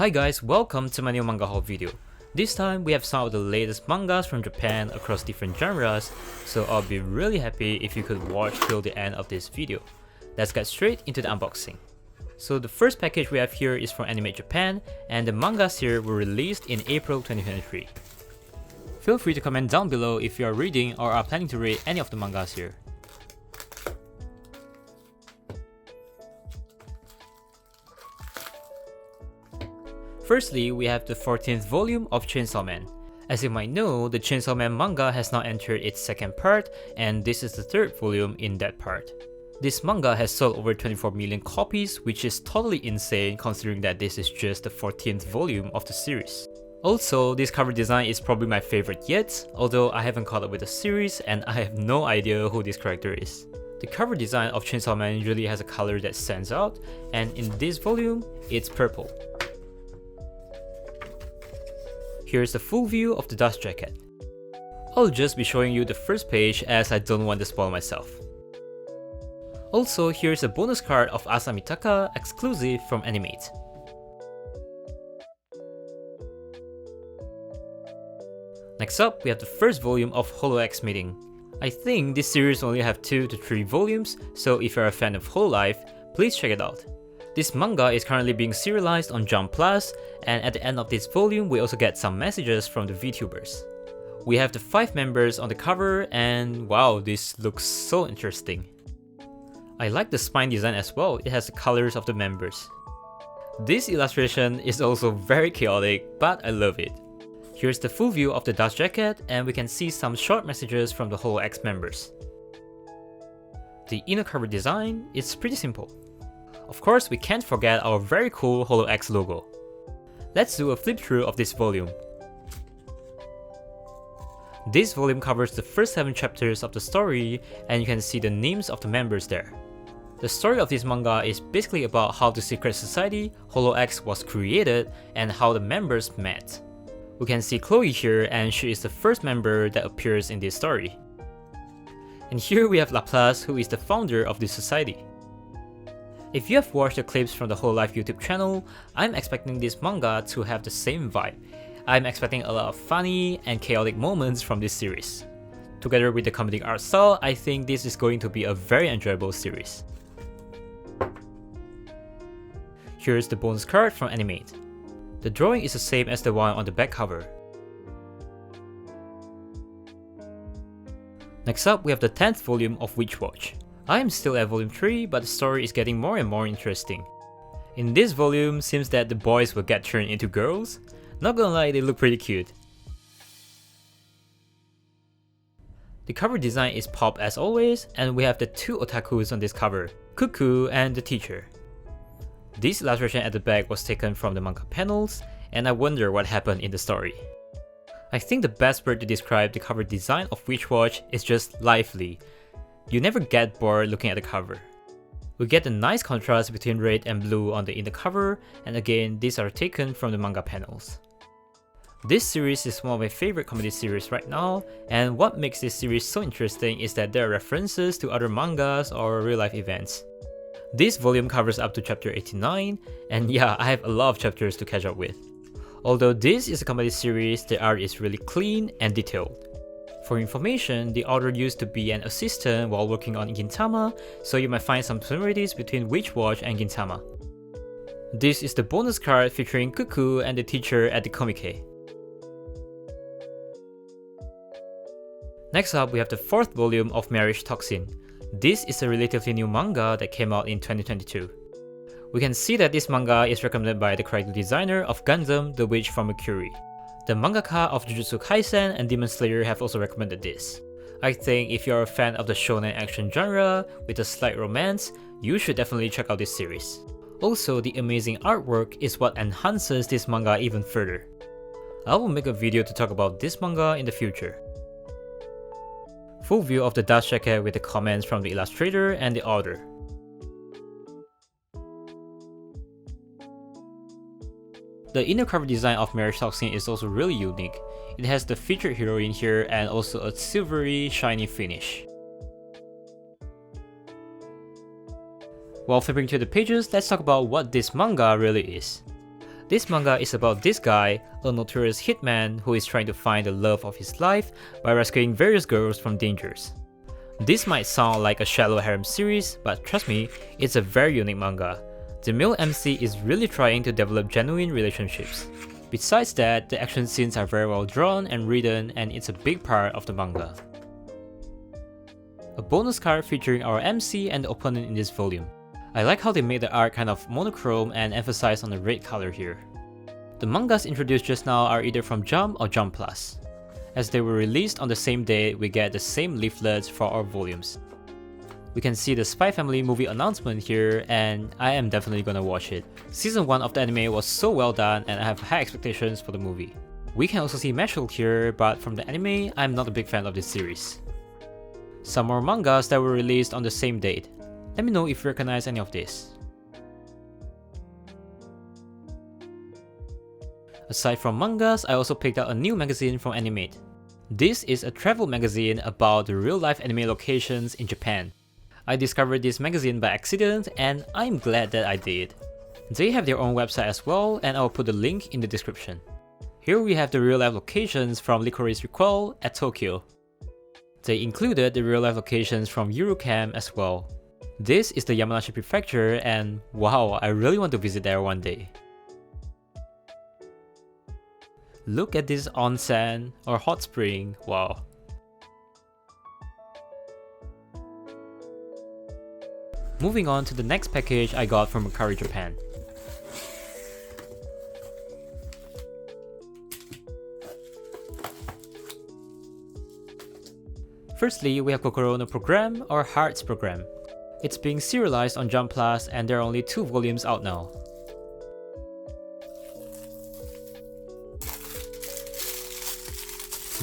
Hi guys, welcome to my new manga haul video. This time we have some of the latest mangas from Japan across different genres, so I'll be really happy if you could watch till the end of this video. Let's get straight into the unboxing. So the first package we have here is from Animate Japan, and the mangas here were released in April 2023. Feel free to comment down below if you are reading or are planning to read any of the mangas here. Firstly, we have the 14th volume of Chainsaw Man. As you might know, the Chainsaw Man manga has now entered its second part, and this is the third volume in that part. This manga has sold over 24 million copies, which is totally insane considering that this is just the 14th volume of the series. Also, this cover design is probably my favorite yet, although I haven't caught up with the series and I have no idea who this character is. The cover design of Chainsaw Man usually has a color that stands out, and in this volume, it's purple. Here's the full view of the dust jacket. I'll just be showing you the first page as I don't want to spoil myself. Also, here's a bonus card of Asamitaka exclusive from Animate. Next up, we have the first volume of holoX Meeting. I think this series only have 2 to 3 volumes, so if you're a fan of Hololive, please check it out. This manga is currently being serialized on Jump Plus, and at the end of this volume we also get some messages from the VTubers. We have the 5 members on the cover, and wow, this looks so interesting. I like the spine design as well, it has the colors of the members. This illustration is also very chaotic, but I love it. Here's the full view of the dust jacket, and we can see some short messages from the holoX members. The inner cover design is pretty simple. Of course, we can't forget our very cool holoX logo. Let's do a flip through of this volume. This volume covers the first 7 chapters of the story, and you can see the names of the members there. The story of this manga is basically about how the secret society, holoX, was created and how the members met. We can see Chloe here, and she is the first member that appears in this story. And here we have Laplace, who is the founder of this society. If you have watched the clips from the Hololive YouTube channel, I'm expecting this manga to have the same vibe. I'm expecting a lot of funny and chaotic moments from this series. Together with the comedic art style, I think this is going to be a very enjoyable series. Here's the bonus card from Animate. The drawing is the same as the one on the back cover. Next up, we have the 10th volume of Witch Watch. I am still at volume 3, but the story is getting more and more interesting. In this volume, seems that the boys will get turned into girls. Not gonna lie, they look pretty cute. The cover design is pop as always, and we have the 2 otakus on this cover, Cuckoo and the teacher. This illustration at the back was taken from the manga panels, and I wonder what happened in the story. I think the best word to describe the cover design of Witch Watch is just lively. You never get bored looking at the cover. We get a nice contrast between red and blue on the inner cover, and again, these are taken from the manga panels. This series is one of my favorite comedy series right now, and what makes this series so interesting is that there are references to other mangas or real life events. This volume covers up to chapter 89, and yeah, I have a lot of chapters to catch up with. Although this is a comedy series, the art is really clean and detailed. For information, the author used to be an assistant while working on Gintama, so you might find some similarities between Witch Watch and Gintama. This is the bonus card featuring Cuckoo and the teacher at the Komike. Next up, we have the 4th volume of Marriagetoxin. This is a relatively new manga that came out in 2022. We can see that this manga is recommended by the character designer of Gundam, the Witch from Omcurry. The mangaka of Jujutsu Kaisen and Demon Slayer have also recommended this. I think if you're a fan of the shonen action genre with a slight romance, you should definitely check out this series. Also, the amazing artwork is what enhances this manga even further. I will make a video to talk about this manga in the future. Full view of the dust jacket with the comments from the illustrator and the author. The inner cover design of Marriagetoxin is also really unique. It has the featured heroine here and also a silvery, shiny finish. While flipping through the pages, let's talk about what this manga really is. This manga is about this guy, a notorious hitman who is trying to find the love of his life by rescuing various girls from dangers. This might sound like a shallow harem series, but trust me, it's a very unique manga. The male MC is really trying to develop genuine relationships. Besides that, the action scenes are very well drawn and written, and it's a big part of the manga. A bonus card featuring our MC and the opponent in this volume. I like how they made the art kind of monochrome and emphasize on the red color here. The mangas introduced just now are either from Jump or Jump Plus. As they were released on the same day, we get the same leaflets for our volumes. We can see the Spy Family movie announcement here, and I am definitely gonna watch it. Season 1 of the anime was so well done, and I have high expectations for the movie. We can also see Meshul here, but from the anime, I'm not a big fan of this series. Some more mangas that were released on the same date. Let me know if you recognize any of this. Aside from mangas, I also picked out a new magazine from Animate. This is a travel magazine about the real-life anime locations in Japan. I discovered this magazine by accident, and I'm glad that I did. They have their own website as well, and I'll put the link in the description. Here we have the real-life locations from Licorice Recoil at Tokyo. They included the real-life locations from Eurocamp as well. This is the Yamanashi Prefecture, and wow, I really want to visit there one day. Look at this onsen or hot spring, wow. Moving on to the next package I got from Omcurry Japan. Firstly, we have Kokoro no Program or Hearts Program. It's being serialized on Jump Plus, and there are only 2 volumes out now.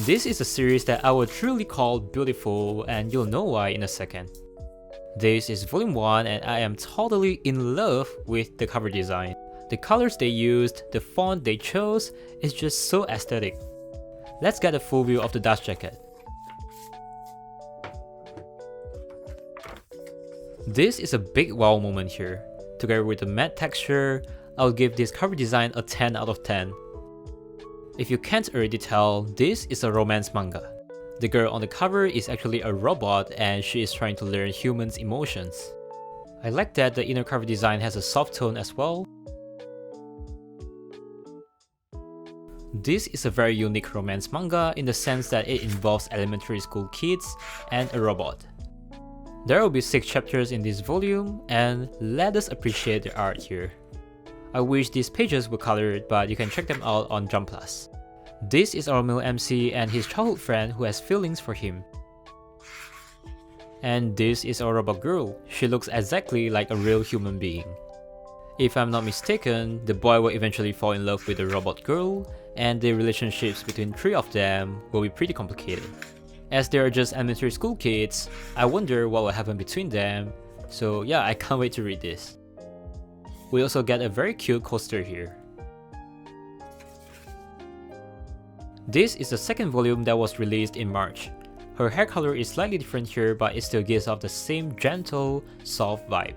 This is a series that I would truly call beautiful, and you'll know why in a second. This is volume 1, and I am totally in love with the cover design. The colors they used, the font they chose, is just so aesthetic. Let's get a full view of the dust jacket. This is a big wow moment here. Together with the matte texture, I'll give this cover design a 10 out of 10. If you can't already tell, this is a romance manga. The girl on the cover is actually a robot, and she is trying to learn humans' emotions. I like that the inner cover design has a soft tone as well. This is a very unique romance manga in the sense that it involves elementary school kids and a robot. There will be 6 chapters in this volume, and let us appreciate the art here. I wish these pages were colored, but you can check them out on Jump Plus. This is our male MC and his childhood friend who has feelings for him. And this is our robot girl. She looks exactly like a real human being. If I'm not mistaken, the boy will eventually fall in love with the robot girl, and the relationships between 3 of them will be pretty complicated. As they are just elementary school kids, I wonder what will happen between them, so yeah, I can't wait to read this. We also get a very cute coaster here. This is the second volume that was released in March. Her hair color is slightly different here, but it still gives off the same gentle, soft vibe.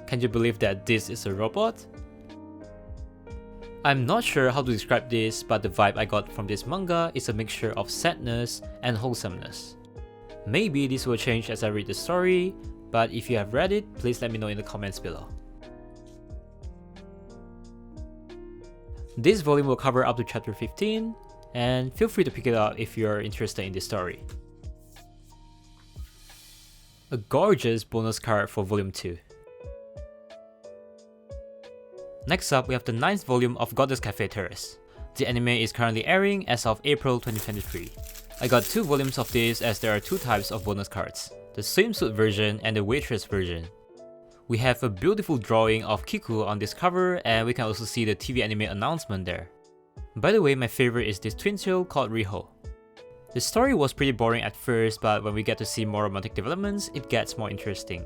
Can you believe that this is a robot? I'm not sure how to describe this, but the vibe I got from this manga is a mixture of sadness and wholesomeness. Maybe this will change as I read the story, but if you have read it, please let me know in the comments below. This volume will cover up to chapter 15, and feel free to pick it up if you are interested in this story. A gorgeous bonus card for volume 2. Next up, we have the 9th volume of Goddess Café Terrace. The anime is currently airing as of April 2023. I got 2 volumes of this as there are 2 types of bonus cards, the swimsuit version and the waitress version. We have a beautiful drawing of Kiku on this cover, and we can also see the TV anime announcement there. By the way, my favorite is this twin show called Riho. The story was pretty boring at first, but when we get to see more romantic developments, it gets more interesting.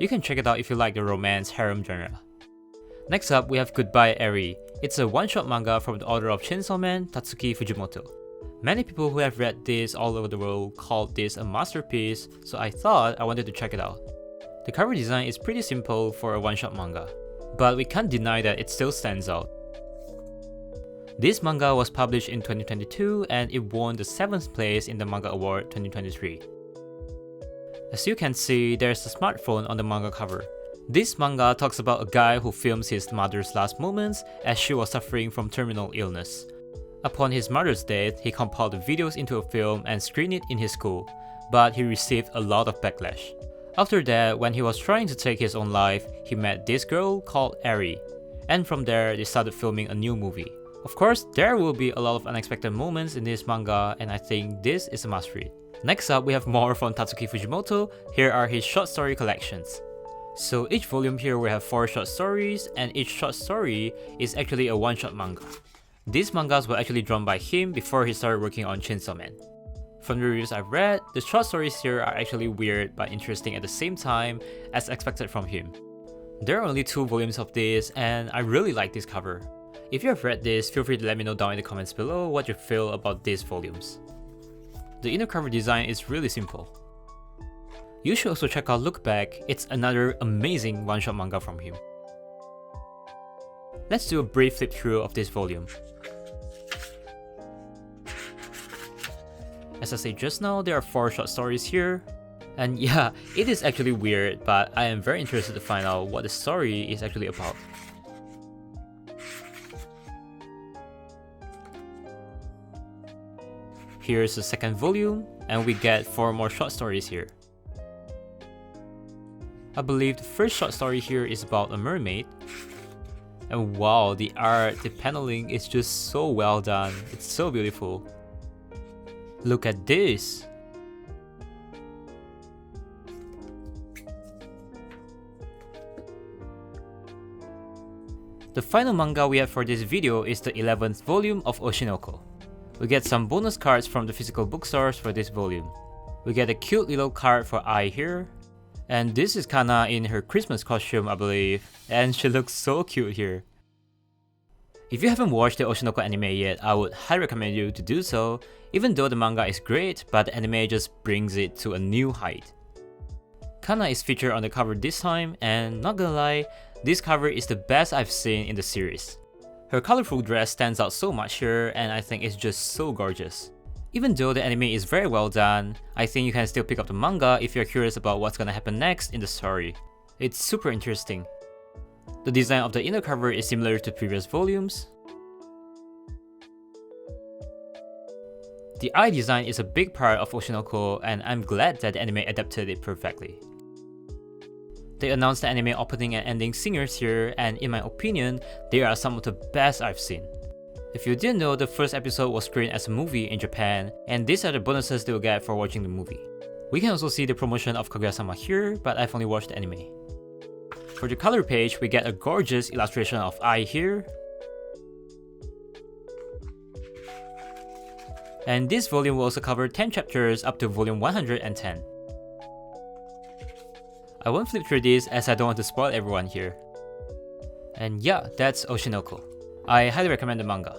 You can check it out if you like the romance harem genre. Next up, we have Goodbye Eri. It's a one-shot manga from the author of Chainsaw Man, Tatsuki Fujimoto. Many people who have read this all over the world called this a masterpiece, so I thought I wanted to check it out. The cover design is pretty simple for a one-shot manga, but we can't deny that it still stands out. This manga was published in 2022 and it won the 7th place in the Manga Award 2023. As you can see, there's a smartphone on the manga cover. This manga talks about a guy who films his mother's last moments as she was suffering from terminal illness. Upon his mother's death, he compiled the videos into a film and screened it in his school, but he received a lot of backlash. After that, when he was trying to take his own life, he met this girl called Ari, and from there they started filming a new movie. Of course, there will be a lot of unexpected moments in this manga, and I think this is a must read. Next up, we have more from Tatsuki Fujimoto. Here are his short story collections. So each volume here we have 4 short stories, and each short story is actually a one-shot manga. These mangas were actually drawn by him before he started working on Chainsaw Man. From the reviews I've read, the short stories here are actually weird but interesting at the same time as expected from him. There are only 2 volumes of this, and I really like this cover. If you have read this, feel free to let me know down in the comments below what you feel about these volumes. The inner cover design is really simple. You should also check out Look Back, it's another amazing one-shot manga from him. Let's do a brief flip through of this volume. As I said just now, there are 4 short stories here. And yeah, it is actually weird, but I am very interested to find out what the story is actually about. Here's the second volume, and we get 4 more short stories here. I believe the first short story here is about a mermaid. And wow, the art, the paneling is just so well done, it's so beautiful. Look at this! The final manga we have for this video is the 11th volume of Oshi no Ko. We get some bonus cards from the physical bookstores for this volume. We get a cute little card for Ai here. And this is Kana in her Christmas costume, I believe. And she looks so cute here. If you haven't watched the Oshi no Ko anime yet, I would highly recommend you to do so, even though the manga is great, but the anime just brings it to a new height. Kana is featured on the cover this time, and not gonna lie, this cover is the best I've seen in the series. Her colorful dress stands out so much here, and I think it's just so gorgeous. Even though the anime is very well done, I think you can still pick up the manga if you're curious about what's gonna happen next in the story. It's super interesting. The design of the inner cover is similar to previous volumes. The eye design is a big part of Oshi no Ko, and I'm glad that the anime adapted it perfectly. They announced the anime opening and ending singers here, and in my opinion, they are some of the best I've seen. If you didn't know, the first episode was screened as a movie in Japan, and these are the bonuses you'll get for watching the movie. We can also see the promotion of Kaguya-sama here, but I've only watched the anime. For the color page, we get a gorgeous illustration of Ai here. And this volume will also cover 10 chapters up to volume 110. I won't flip through this as I don't want to spoil everyone here. And yeah, that's Oshi no Ko. I highly recommend the manga.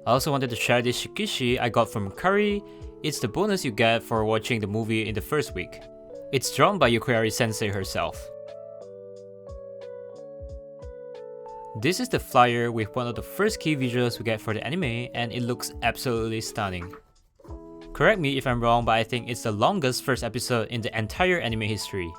I also wanted to share this shikishi I got from Omcurry. It's the bonus you get for watching the movie in the first week. It's drawn by Yokoyari sensei herself. This is the flyer with one of the first key visuals we get for the anime, and it looks absolutely stunning. Correct me if I'm wrong, but I think it's the longest first episode in the entire anime history.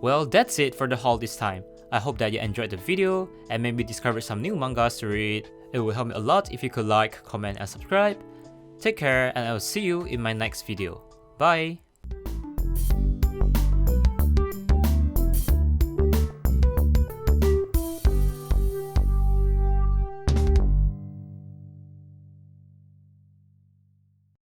Well, that's it for the haul this time. I hope that you enjoyed the video and maybe discovered some new mangas to read. It would help me a lot if you could like, comment and subscribe. Take care, and I will see you in my next video. Bye!